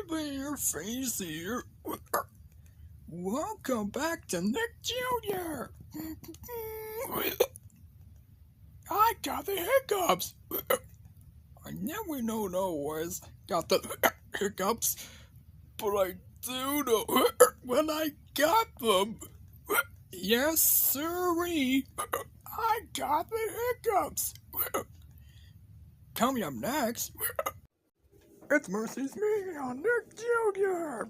Rubbing your face here. Welcome back to Nick Jr. I got the hiccups. I never know always got the hiccups, but I do know when I got them. Yes, sirree. I got the hiccups. Coming up next, it's Mercy's Me on Nick Jr.